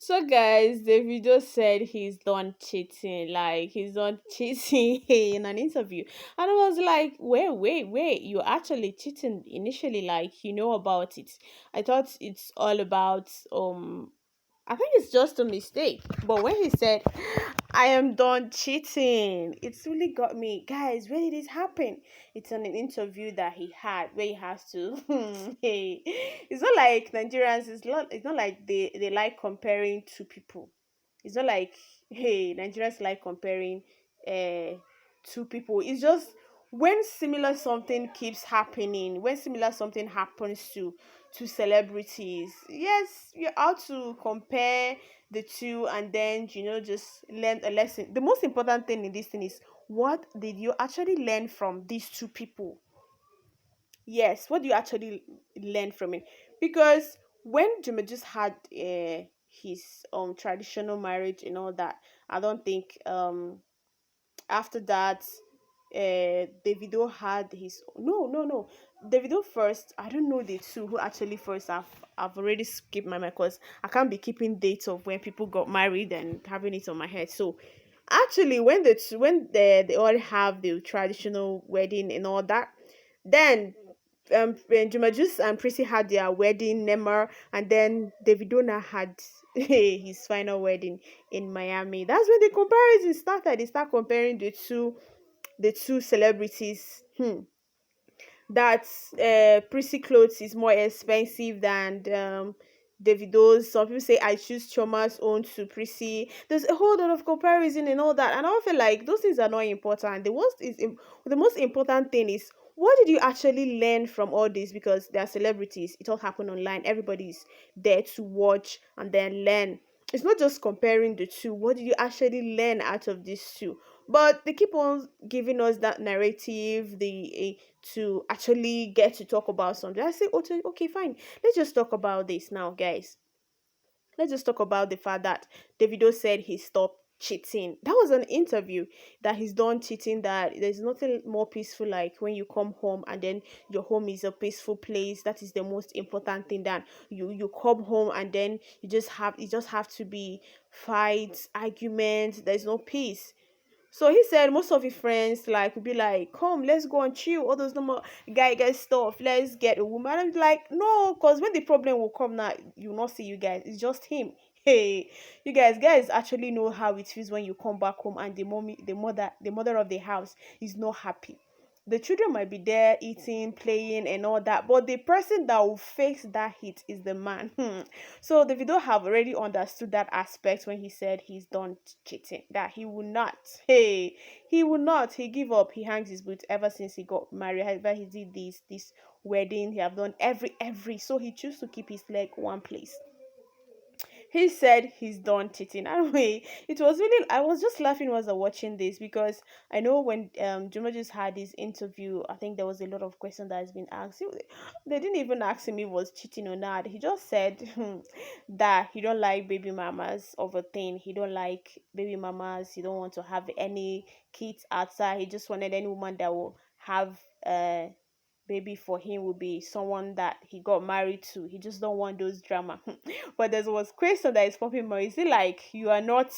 So guys, Davido said he's done cheating, like he's done cheating in an interview. And I was like, wait, you're actually cheating initially, like you know about it. I thought it's all about I think it's just a mistake. But when he said, I am done cheating, it's really got me. Guys, where did this happen? It's on an interview that he had where he has to. Hey, it's not like Nigerians, it's not like they like comparing two people. It's not like, hey, Nigerians like comparing two people. It's just when similar something keeps happening, when similar something happens to celebrities, yes, you're out to compare the two and then just learn a lesson. The most important thing in this thing is, what did you actually learn from these two people? Yes, what do you actually learn from it? Because when Juma just had his traditional marriage and all that, I don't think after that Davido had his no. Davido first. I don't know the two who actually first. I've already skipped my mind because I can't be keeping dates of when people got married and having it on my head. So actually, when they all have the traditional wedding and all that, then when Juma Jux and Prissy had their wedding, Neymar, and then Davidona had his final wedding in Miami. That's when the comparison started. They start comparing the two celebrities. That Prissy clothes is more expensive than Davido's. Some people say I choose Choma's own to Prissy. There's a whole lot of comparison and all that, and I feel like those things are not important. The most important thing is, what did you actually learn from all this? Because they are celebrities. It all happened online. Everybody's there to watch and then learn. It's not just comparing the two. What did you actually learn out of these two? But they keep on giving us that narrative, to actually get to talk about something. I say, okay, fine. Let's just talk about this now, guys. Let's just talk about the fact that Davido said he stopped cheating. That was an interview that he's done cheating, that there's nothing more peaceful like when you come home and then your home is a peaceful place. That is the most important thing, that you come home and then you just have to be fights, arguments, there's no peace. So he said most of his friends like would be like, "Come, let's go and chill. All those normal guy stuff. Let's get a woman." I'm like, "No, because when the problem will come now, you will not see you guys. It's just him." Hey, you guys actually know how it feels when you come back home and the mother of the house is not happy. The children might be there eating, playing, and all that, but the person that will face that hit is the man. So Davido have already understood that aspect when he said he's done cheating. That he will not. Hey, he will not. He give up. He hangs his boots ever since he got married. However, he did this wedding. He have done every. So he choose to keep his leg one place. He said he's done cheating. Anyway, it was really, I was just laughing while I was watching this, because I know when Juma just had his interview, I think there was a lot of questions that has been asked. They didn't even ask him if he was cheating or not. He just said that he don't like baby mamas of a thing. He don't like baby mamas. He don't want to have any kids outside. He just wanted any woman that will have baby for him would be someone that he got married to. He just don't want those drama. But there was question that is popping more. Is it like you are not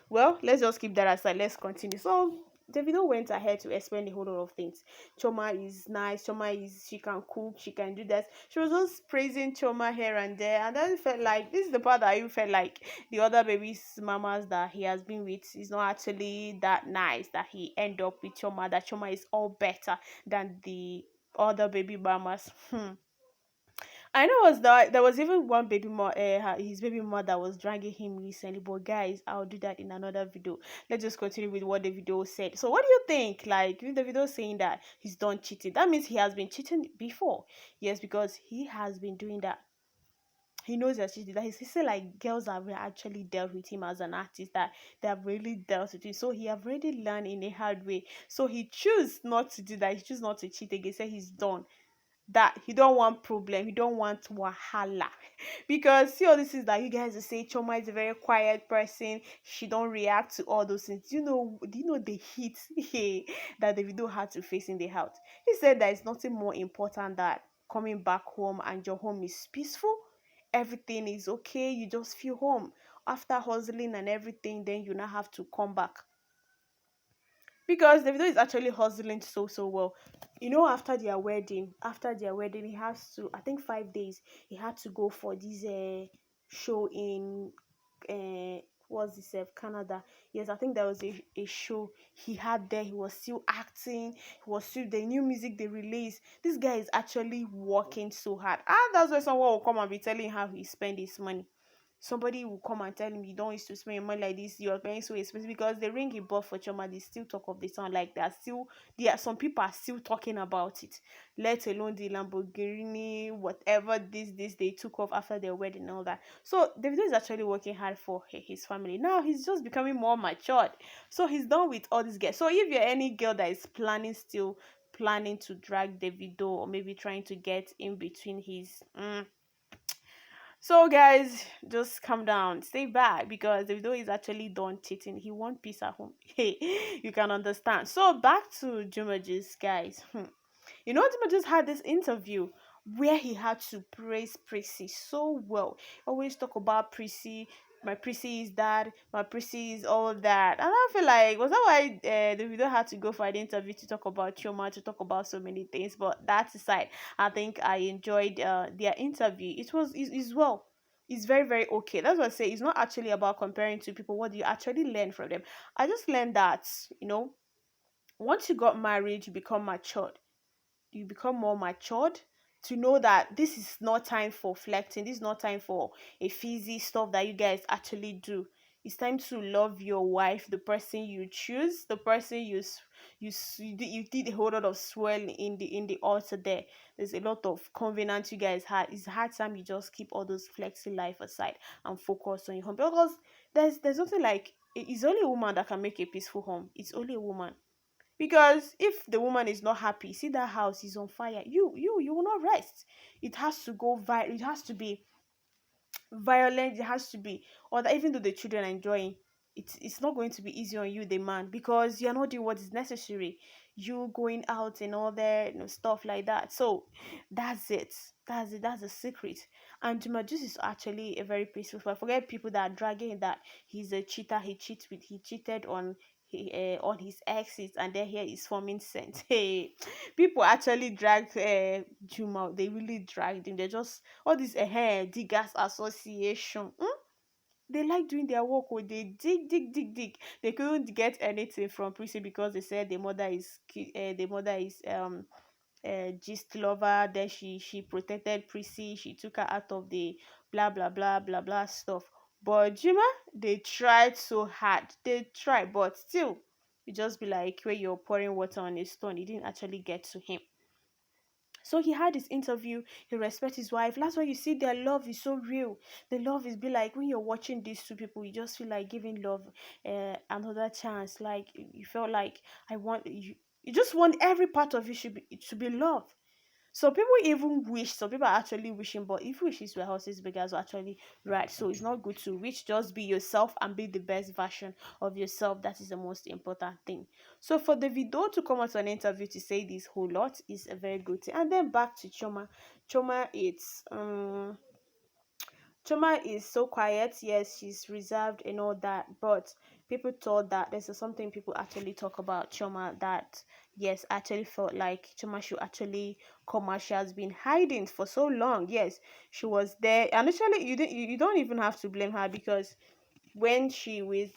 well, let's just keep that aside. Let's continue. So Davido went ahead to explain a whole lot of things. Choma is nice. Choma is, she can cook, she can do that. She was just praising Choma here and there, and then felt like this is the part that you felt like the other baby's mamas that he has been with is not actually that nice. That he end up with Choma. That Choma is all better than the other baby mamas. I know was that there was even one his baby mother that was dragging him recently. But guys, I'll do that in another video. Let's just continue with what the video said. So, what do you think? Like, with the video saying that he's done cheating, that means he has been cheating before. Yes, because he has been doing that. He knows that cheating. That he said like girls have actually dealt with him as an artist. That they have really dealt with it. So he have already learned in a hard way. So he choose not to do that. He choose not to cheat again. Say he's done that. He don't want problem, he don't want wahala. Because see all this is that you guys will say Choma is a very quiet person, she don't react to all those things. Do you know the heat that the video had to face in the house? He said there is nothing more important than coming back home and your home is peaceful, everything is okay, you just feel home after hustling and everything, then you now have to come back because Davido is actually hustling so well. After their wedding, he has to, I think, 5 days. He had to go for this show in what's this Canada. Yes, I think there was a show he had there. He was still acting. He was still the new music they released. This guy is actually working so hard. And that's why someone will come and be telling how he spend his money. Somebody will come and tell him you don't used to spend your money like this, you're paying so expensive because the ring he bought for Choma, they still talk of the song. Like there are some people are still talking about it, let alone the Lamborghini, whatever this they took off after their wedding and all that. So Davido is actually working hard for his family. Now he's just becoming more matured. So he's done with all these girls. So if you're any girl that is planning to drag Davido or maybe trying to get in between his so guys, just calm down, stay back because Davido is actually done cheating. He wants peace at home. Hey, you can understand. So back to Juma Jux, guys. Juma just had this interview where he had to praise Prissy so well. Always talk about Prissy. My Prissy is that. My Prissy is all that. And I feel like, was that why the video had to go for an interview to talk about Choma, to talk about so many things? But that aside, I think I enjoyed their interview. It's well. It's very, very okay. That's what I say. It's not actually about comparing two people. What do you actually learn from them? I just learned that, once you got married, you become more matured to know that this is not time for flirting. This is not time for a fizzy stuff that you guys actually do. It's time to love your wife, the person you choose, the person you did a whole lot of swell in the altar there. There's a lot of covenant you guys had. It's hard time you just keep all those flexing life aside and focus on your home because there's nothing like it's only a woman that can make a peaceful home. It's only a woman because if the woman is not happy, see that house is on fire, you will not rest. It has to go it has to be violent, it has to be, or that even though the children are enjoying, it's not going to be easy on you, the man, because you're not doing what is necessary. You going out and all that, stuff like that. So that's the secret. And Juma Juice is actually a very peaceful. I forget people that are dragging that he's a cheater. He cheated on his exes, and then here he's forming sense. Hey, people actually dragged Juma. They really dragged him. They just all this diggers association. They like doing their work. Or they dig. They couldn't get anything from Prissy because they said the mother is gist lover. Then she protected Prissy. She took her out of the blah blah blah blah blah stuff. But Jima, they tried so hard. They tried, but still, you just be like where you're pouring water on a stone. It didn't actually get to him. So he had his interview. He respects his wife. That's why you see their love is so real. The love is be like when you're watching these two people, you just feel like giving love another chance. Like you felt like I want you. You just want every part of you should be love. Some people even wish, some people are actually wishing, but if wishes were horses, beggars were actually right. So it's not good to wish, just be yourself and be the best version of yourself. That is the most important thing. So for the video to come out to an interview to say this whole lot is a very good thing. And then back to Choma. Choma is so quiet. Yes, she's reserved and all that. But people thought that there's something people actually talk about Choma that, yes, actually felt like Choma should actually come out. She has been hiding for so long. Yes, she was there. And actually, you don't even have to blame her because when she's with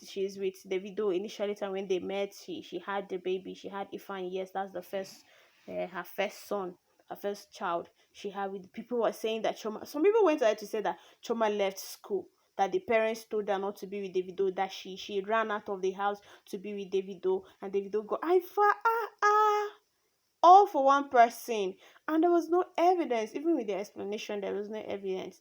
Davido initially time when they met, she had the baby, she had Ifan. Yes, that's the first her first son, her first child she had with people were saying that Choma, some people went ahead to say that Choma left school, that the parents told her not to be with Davido, that she ran out of the house to be with Davido, and Davido go I fa all for one person, and there was no evidence. Even with the explanation, there was no evidence.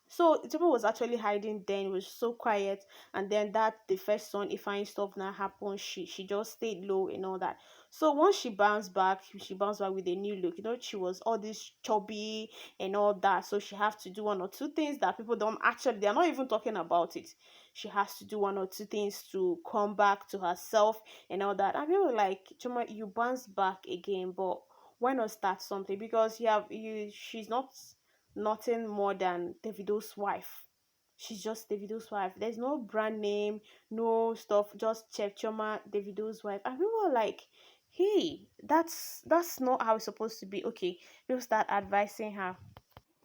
So Itomo was actually hiding then, was so quiet, and then that the first son, if fine stuff now happened, she just stayed low and all that. So once she bounced back with a new look. She was all this chubby and all that. So she has to do one or two things that people don't actually they're not even talking about it. She has to do one or two things to come back to herself and all that. And people were like, Choma, you bounce back again, but why not start something? Because she's not nothing more than Davido's wife. She's just Davido's wife. There's no brand name, no stuff, just Chef Choma, Davido's wife. And people were like, hey, that's not how it's supposed to be. Okay, people start advising her.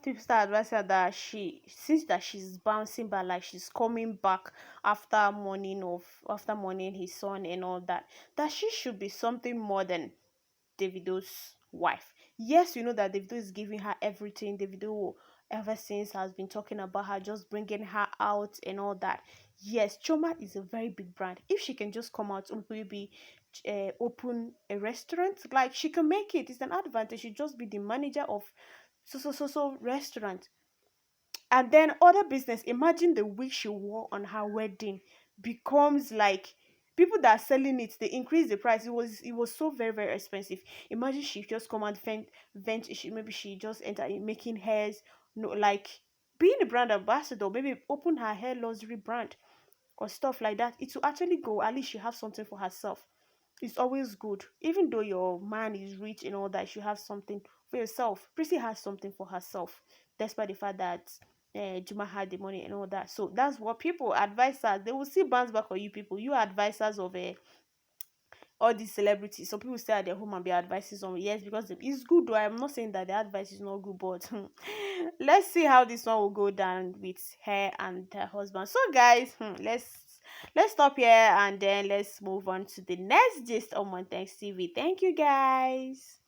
People start advising her that she since that she's bouncing back, like she's coming back after mourning his son and all that, that she should be something more than Davido's wife. Yes, you know that Davido is giving her everything. Davido, ever since, has been talking about her, just bringing her out and all that. Yes, Choma is a very big brand. If she can just come out and maybe open a restaurant, like she can make it. It's an advantage. She just be the manager of so restaurant, and then other business. Imagine the wig she wore on her wedding becomes like people that are selling it, they increase the price. It was so very expensive. Imagine she just come and vent maybe she just enter in making hairs, no, like being a brand ambassador, maybe open her hair luxury brand or stuff like that. It will actually go, at least she have something for herself. It's always good. Even though your man is rich and all that, you should have something for yourself. Prissy has something for herself, despite the fact that Juma had the money and all that. So that's what people advise us. They will see bounce back on you people. You are advisors of all these celebrities. Some people stay at their home and be advices on, yes, because it's good though. I'm not saying that the advice is not good, but let's see how this one will go down with her and her husband. So guys, let's stop here and then let's move on to the next gist on Montex TV. Thank you guys.